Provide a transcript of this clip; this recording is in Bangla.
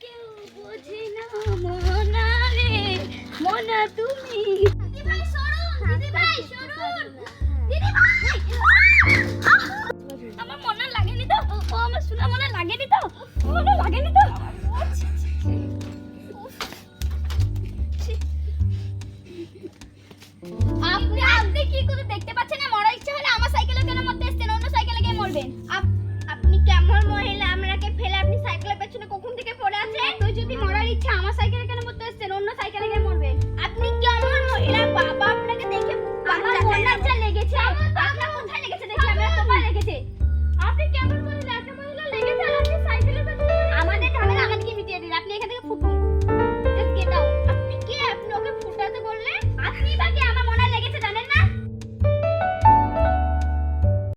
কেউ বোঝে না মনা রে মনা তুমি। দিদি ভাই সরুন, দিদি ভাই সরুন, দিদি ভাই। আমার মনা লাগেনি তো, ও আমার সোনা মনা লাগেনি তো, মনা লাগেনি তো। আপনি কি করে দেখতে